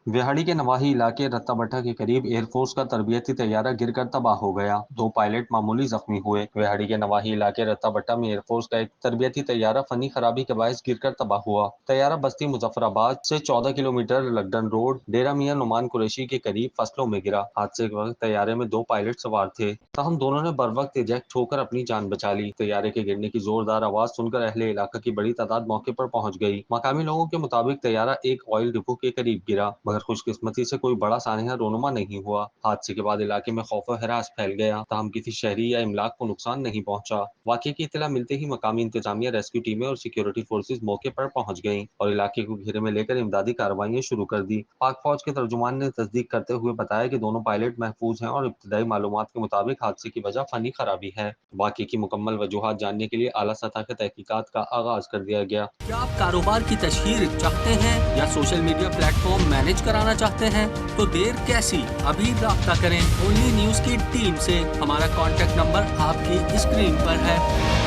विहाड़ी के नवाही इलाके रत्ताभट्टा के करीब एयरफोर्स का तर्बियती तैयारा गिरकर तबाह हो गया। 2 पायलट मामूली जख्मी हुए। विहाड़ी के नवाही इलाके रत्ताभट्टा में एयरफोर्स का एक तर्बियती तैयारा फनी खराबी के बायस गिरकर तबाह हुआ। तैयारा बस्ती मुजफ्फराबाद से 14 किलोमीटर लगडन रोड डेरा मियां नुमान कुरैशी के करीब फसलों में गिरा। हादसे के वक्त तैयारे में 2 पायलट सवार थे, ताहम दोनों ने बर वक्त इजेक्ट होकर अपनी जान बचा ली। तैयारे के गिरने की जोरदार आवाज सुनकर अहले इलाका की बड़ी तादाद मौके पर पहुंच गई। मकामी लोगों के मुताबिक तैयारा एक ऑयल डिपो के करीब गिरा, मगर खुशकिस्मती से कोई बड़ा सानहा रोनुमा नहीं हुआ। हादसे के बाद इलाके में खौफ व हरास फैल गया, ताहम किसी शहरी या इमलाक को नुकसान नहीं पहुंचा। वाकये की इत्तला मिलते ही मकामी इंतजामिया, रेस्क्यू टीमें और सिक्योरिटी फोर्सेज मौके पर पहुंच गईं और इलाके को घेरे में लेकर इमदादी कार्रवाइयां शुरू कर दी। पाक फौज के तर्जुमान ने तस्दीक करते हुए बताया कि दोनों पायलट महफूज हैं और इब्तदाई मालूमात के मुताबिक हादसे की वजह फनी खराबी है। वाकये की मुकम्मल वजूहात जानने के लिए आला सतह के तहकीकात का आगाज कर दिया गया। क्या आप कारोबार की तशहीर चाहते हैं या सोशल मीडिया प्लेटफॉर्म मैनेज कराना चाहते हैं? तो देर कैसी, अभी राब्ता करें ओनली न्यूज की टीम से। हमारा कॉन्टेक्ट नंबर आपकी स्क्रीन पर है।